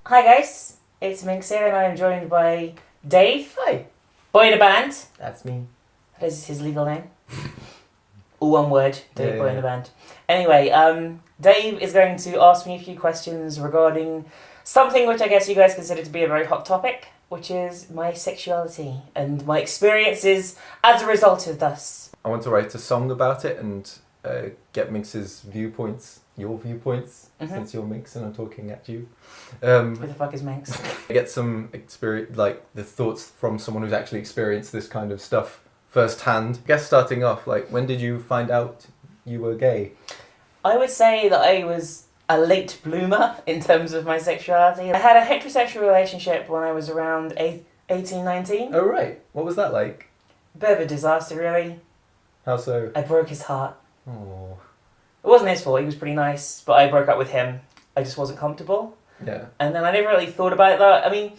Hi guys, it's MINX here and I am joined by Dave. Hi. Boy in a band. That's me. That is his legal name. All one word, Dave Boy in Yeah. a band. Anyway, Dave is going to ask me a few questions regarding something which I guess you guys consider to be a very hot topic, which is my sexuality and my experiences as a result of thus. I want to write a song about it and get Minx's viewpoints, your viewpoints, since you're Minx and I'm talking at you. Who the fuck is Minx? Get some experience, like the thoughts from someone who's actually experienced this kind of stuff firsthand. I guess starting off, like, when did you find out you were gay? I would say that I was a late bloomer in terms of my sexuality. I had a heterosexual relationship when I was around 18, 19. Oh, right. What was that like? Bit of a disaster, really. How so? I broke his heart. Oh. It wasn't his fault, he was pretty nice, but I broke up with him. I just wasn't comfortable. Yeah. And then I never really thought about it though. I mean,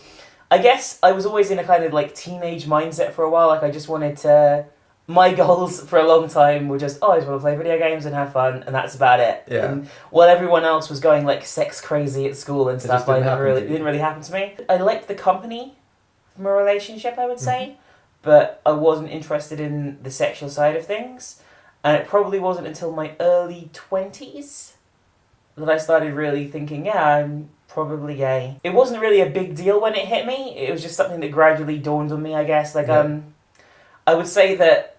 I guess I was always in a kind of like teenage mindset for a while. Like I just wanted to... My goals for a long time were just, I just want to play video games and have fun, and that's about it. Yeah. And while everyone else was going like sex crazy at school and It stuff, just didn't happen to it you. didn't really happen to me. I liked the company from a relationship, I would say, but I wasn't interested in the sexual side of things. And it probably wasn't until my early 20s that I started really thinking, yeah, I'm probably gay. It wasn't really a big deal when it hit me. It was just something that gradually dawned on me, I guess. Like, Yeah. I would say that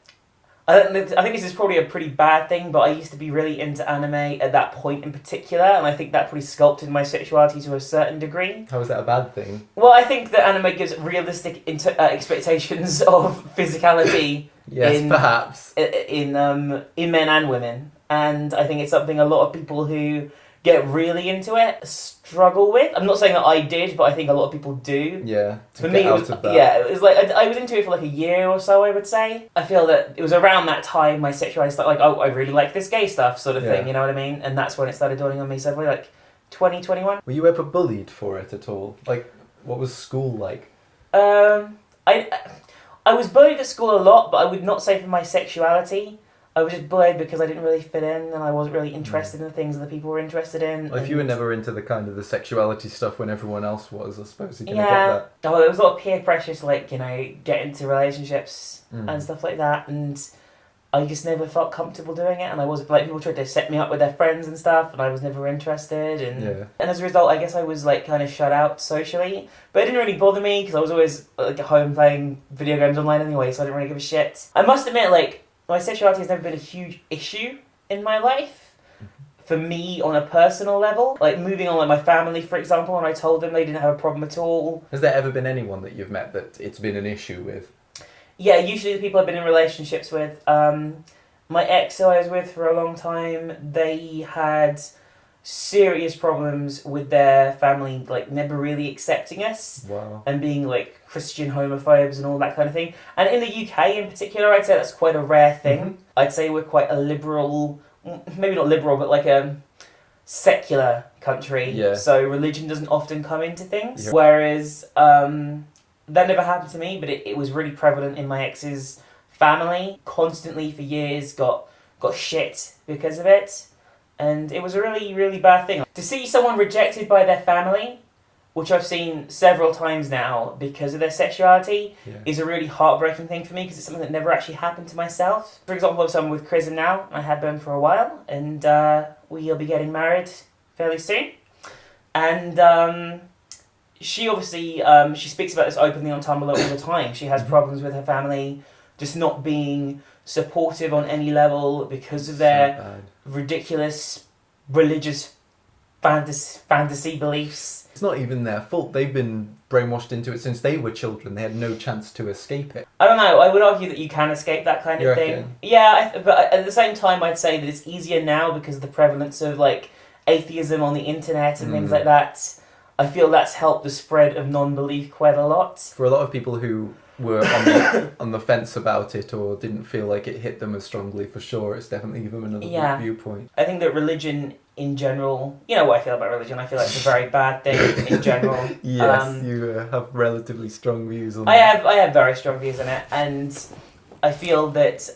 I think this is probably a pretty bad thing, but I used to be really into anime at that point in particular, and I think that probably sculpted my sexuality to a certain degrry. How was that a bad thing? Well, I think that anime gives realistic expectations of physicality Yes, perhaps. in men and women, and I think it's something a lot of people who get really into it struggle with. I'm not saying that I did, but I think a lot of people do. Yeah. For me, it was, of that. yeah, it was like I was into it for like a year or so, I would say. I feel that it was around that time my sexuality started, like, oh, I really like this gay stuff sort of Yeah. thing, you know what I mean? And that's when it started dawning on me, so probably like 2021. Were you ever bullied for it at all? Like, what was school like? I was bullied at school a lot, but I would not say for my sexuality. I was just bullied because I didn't really fit in and I wasn't really interested in the things that people were interested in. Well, if you were never into the kind of the sexuality stuff when everyone else was, I suppose you're gonna yeah, get that. oh, there was a lot of peer pressure to, like, you know, get into relationships and stuff like that, and I just never felt comfortable doing it, and I wasn't, like, people tried to set me up with their friends and stuff, and I was never interested, and as a result, I guess I was, like, kind of shut out socially, but it didn't really bother me, because I was always, like, at home playing video games online anyway, so I didn't really give a shit. I must admit, like, my sexuality has never been a huge issue in my life. For me, on a personal level, like moving on, like my family, for example, when I told them, they didn't have a problem at all. Has there ever been anyone that you've met that it's been an issue with? Yeah, usually the people I've been in relationships with. My ex who I was with for a long time, they had serious problems with their family, like never really accepting us. Wow. And being like Christian homophobes and all that kind of thing. And in the UK in particular, I'd say that's quite a rare thing. I'd say we're quite a liberal, maybe not liberal, but like a secular country. Yeah. So religion doesn't often come into things. Yeah. Whereas that never happened to me, but it was really prevalent in my ex's family. Constantly for years got shit because of it. And it was a really, really bad thing. To see someone rejected by their family, which I've seen several times now because of their sexuality, is a really heartbreaking thing for me because it's something that never actually happened to myself. For example, I'm someone with Chris now. I have been for a while, and we'll be getting married fairly soon. And she obviously, she speaks about this openly on Tumblr all the time. She has problems with her family just not being supportive on any level because of their ridiculous religious fantasy beliefs. It's not even their fault. They've been brainwashed into it since they were children. They had no chance to escape it. I don't know. I would argue that you can escape that kind of thing. Yeah, but at the same time, I'd say that it's easier now because of the prevalence of like atheism on the internet and things like that. I feel that's helped the spread of non-belief quite a lot. For a lot of people who were on the fence about it or didn't feel like it hit them as strongly, for sure, it's definitely given them another viewpoint. I think that religion in general, you know what I feel about religion, I feel like it's a very bad thing in general. Yes, you have relatively strong views on I have very strong views on it, and I feel that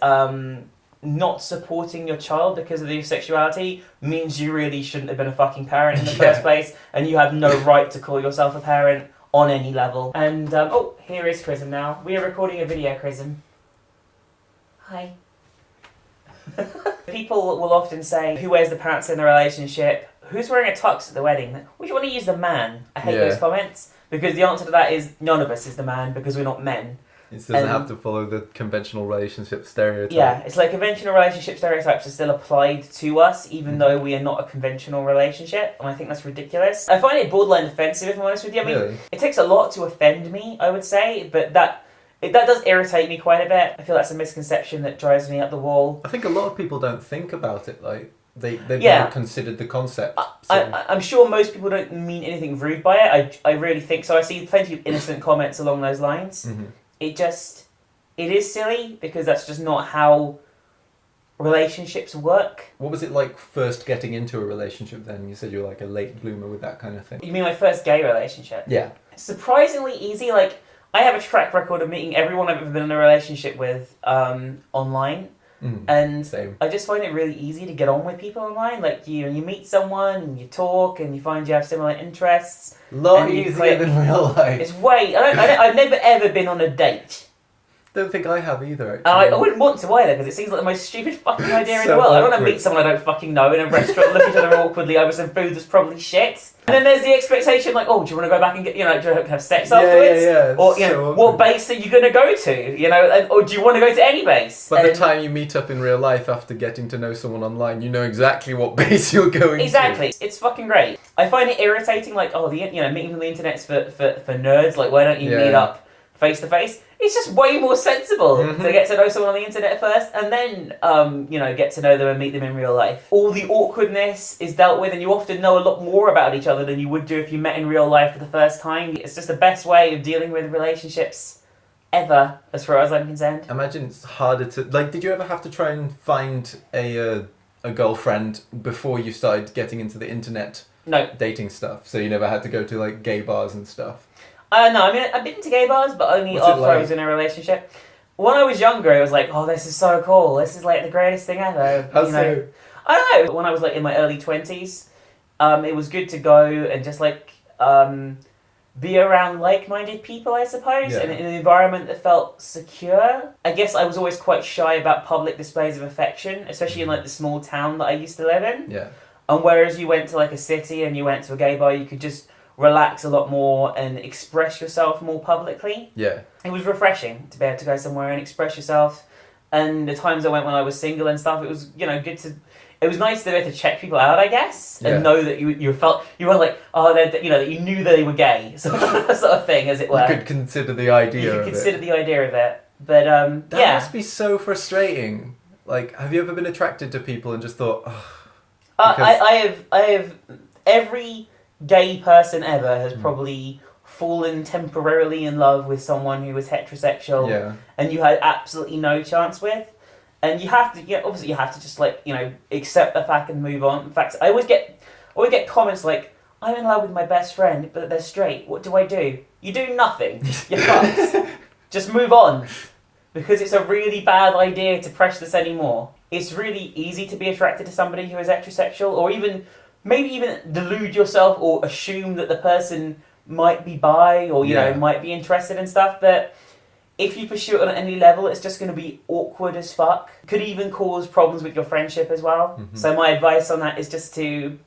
not supporting your child because of their sexuality means you really shouldn't have been a fucking parent in the first place, and you have no right to call yourself a parent on any level. And, oh, here is Chrism now. We are recording a video, Chrism. Hi. People will often say, who wears the pants in the relationship? Who's wearing a tux at the wedding? Would you want to use the man? I hate those comments, because the answer to that is none of us is the man, because we're not men. It doesn't have to follow the conventional relationship stereotype. Yeah, it's like conventional relationship stereotypes are still applied to us, even though we are not a conventional relationship, and I think that's ridiculous. I find it borderline offensive, if I'm honest with you. I mean, Really? It takes a lot to offend me, I would say, but that does irritate me quite a bit. I feel that's a misconception that drives me up the wall. I think a lot of people don't think about it, like, they've never considered the concept. I'm sure most people don't mean anything rude by it. I really think so. I see plenty of innocent comments along those lines. Mm-hmm. It is silly, because that's just not how relationships work. What was it like first getting into a relationship then? You said you were like a late bloomer with that kind of thing. You mean my first gay relationship? Yeah. Surprisingly easy. Like, I have a track record of meeting everyone I've ever been in a relationship with online. And same. I just find it really easy to get on with people online. Like, you meet someone and you talk and you find you have similar interests. A lot easier than real life. It's I've never ever been on a date. Don't think I have either, I actually. wouldn't want to either, because it seems like the most stupid fucking idea in So the world. I don't want to awkward. meet someone I don't fucking know in a restaurant, look at each other awkwardly over some food that's probably shit. And then there's the expectation, like, oh, do you want to go back and get, do you want to have sex afterwards? Yeah. Or, So what awkward. base are you going to go to? Or do you want to go to any base? By the time you meet up in real life after getting to know someone online, you know exactly what base you're going Exactly. It's fucking great. I find it irritating, like, meeting on the internet's for nerds. Like, why don't you meet up face to face? It's just way more sensible to get to know someone on the internet first, and then, get to know them and meet them in real life. All the awkwardness is dealt with, and you often know a lot more about each other than you would do if you met in real life for the first time. It's just the best way of dealing with relationships ever, as far as I'm concerned. Imagine it's harder to... Like, did you ever have to try and find a girlfriend before you started getting into the internet dating stuff? So you never had to go to, like, gay bars and stuff? No, I mean, I've been to gay bars, but only after I was in a relationship. When I was younger, I was like, oh, this is so cool. This is, like, the greatest thing ever. How so? I don't know. When I was, like, in my early 20s, it was good to go and just, like, be around like-minded people, I suppose, and in an environment that felt secure. I guess I was always quite shy about public displays of affection, especially in, like, the small town that I used to live in. Yeah. And whereas you went to, like, a city and you went to a gay bar, you could just relax a lot more and express yourself more publicly. Yeah. It was refreshing to be able to go somewhere and express yourself. And the times I went when I was single and stuff, it was, good to... It was nice to be able to check people out, I guess, and know that you were like, oh, that you knew they were gay, sort of thing, as it were. You could consider the idea of it. But, That must be so frustrating. Like, have you ever been attracted to people and just thought, I have... Every gay person ever has probably fallen temporarily in love with someone who was heterosexual and you had absolutely no chance with. And you have to, obviously you have to just accept the fact and move on. In fact, I always get comments like, I'm in love with my best friend, but they're straight. What do I do? You do nothing. You can't. Just move on. Because it's a really bad idea to press this anymore. It's really easy to be attracted to somebody who is heterosexual, or maybe even delude yourself or assume that the person might be bi or, might be interested in stuff. But if you pursue it on any level, it's just going to be awkward as fuck. Could even cause problems with your friendship as well. Mm-hmm. So my advice on that is just to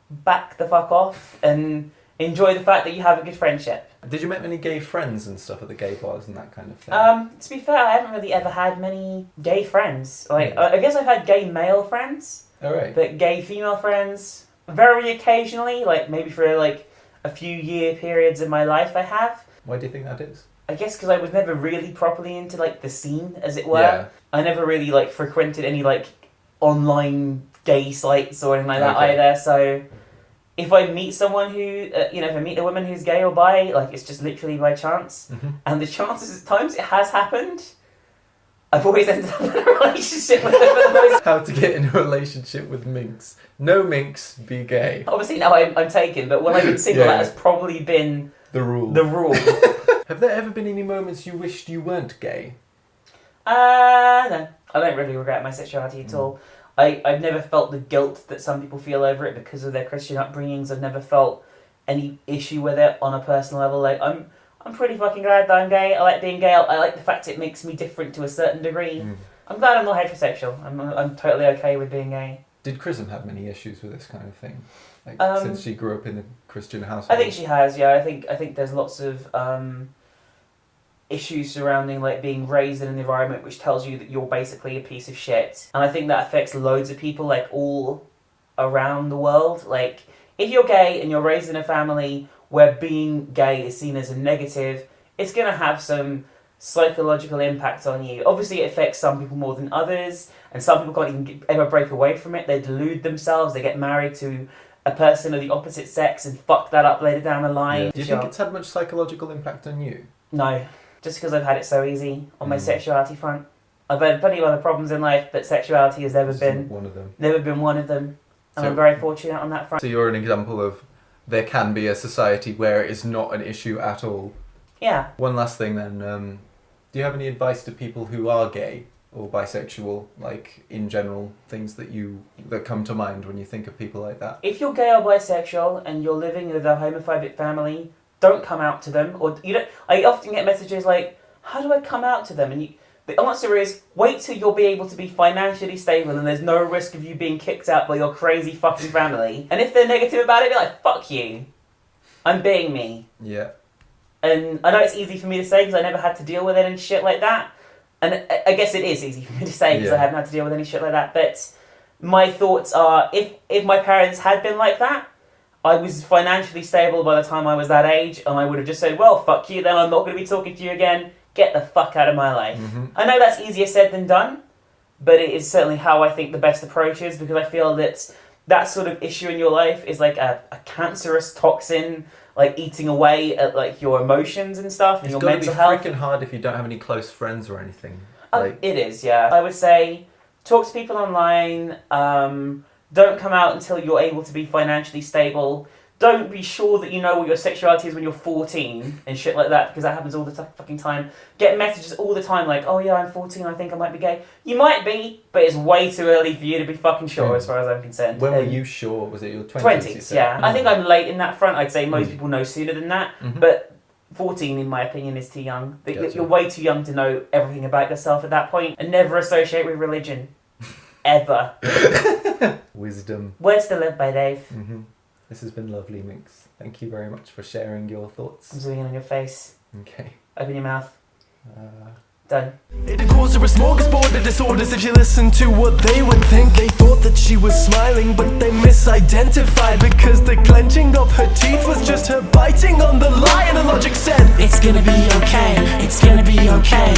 back the fuck off and enjoy the fact that you have a good friendship. Did you make many gay friends and stuff at the gay bars and that kind of thing? To be fair, I haven't really ever had many gay friends. I guess I've had gay male friends. All right. But gay female friends, very occasionally, maybe for a few year periods in my life I have. Why do you think that is? I guess because I was never really properly into the scene, as it were. Yeah. I never really frequented any online gay sites or anything like that either. So if I meet someone who, if I meet a woman who's gay or bi, it's just literally by chance. Mm-hmm. And the chances, at times it has happened, I've always ended up in a relationship with them for the most... How to get in a relationship with MINX. No MINX, be gay. Obviously now I'm taken, but when I've been single, that has probably been... The rule. The Have there ever been any moments you wished you weren't gay? No. I don't really regret my sexuality at all. I've never felt the guilt that some people feel over it because of their Christian upbringings. I've never felt any issue with it on a personal level. Like, I'm pretty fucking glad that I'm gay. I like being gay. I like the fact it makes me different to a certain degree. I'm glad I'm not heterosexual. I'm totally okay with being gay. Did Chrism have many issues with this kind of thing? Like, since she grew up in a Christian household? I think she has, yeah. I think there's lots of issues surrounding like being raised in an environment which tells you that you're basically a piece of shit. And I think that affects loads of people, like, all around the world. Like, if you're gay and you're raised in a family where being gay is seen as a negative, it's going to have some psychological impact on you. Obviously, it affects some people more than others, and some people can't even ever break away from it. They delude themselves, they get married to a person of the opposite sex and fuck that up later down the line. Yeah. Do you think it's had much psychological impact on you? No. Just because I've had it so easy on my sexuality front. I've had plenty of other problems in life, but sexuality has never been one of them. Never been one of them. And I'm very fortunate on that front. So you're an example of there can be a society where it is not an issue at all. Yeah. One last thing then, do you have any advice to people who are gay or bisexual, like in general, things that come to mind when you think of people like that? If you're gay or bisexual and you're living with a homophobic family, don't come out to them. Or you don't. I often get messages like, "How do I come out to them?" And the answer is, wait till you'll be able to be financially stable and there's no risk of you being kicked out by your crazy fucking family. And if they're negative about it, be like, "Fuck you. I'm being me." Yeah. And I know it's easy for me to say because I never had to deal with it and shit like that. And I guess it is easy for me to say because I haven't had to deal with any shit like that. But my thoughts are, if my parents had been like that, I was financially stable by the time I was that age, and I would have just said, well, fuck you, then I'm not going to be talking to you again. Get the fuck out of my life. I know that's easier said than done, but it is certainly how I think the best approach is, because I feel that sort of issue in your life is like a cancerous toxin, like eating away at like your emotions and stuff, and your mental health. It's got to be freaking hard if you don't have any close friends or anything. It is, yeah. I would say talk to people online. Don't come out until you're able to be financially stable. Don't be sure that you know what your sexuality is when you're 14 and shit like that, because that happens all the fucking time. Get messages all the time like, "Oh yeah, I'm 14, I think I might be gay." You might be, but it's way too early for you to be fucking sure as far as I'm concerned. When were you sure? Was it your 20s? 20s, yeah. I think I'm late in that front. I'd say most people know sooner than that, but 14, in my opinion, is too young. Gotcha. You're way too young to know everything about yourself at that point, and never associate with religion. Ever. Wisdom. Words to live by, Dave. This has been lovely, MINX. Thank you very much for sharing your thoughts. I'm zooming on your face. Okay. Open your mouth. Done. It'd cause her a smorgasbord of disorders if you listen to what they would think. They thought that she was smiling, but they misidentified, because the clenching of her teeth was just her biting on the lie, and the logic said, it's gonna be okay, it's gonna be okay.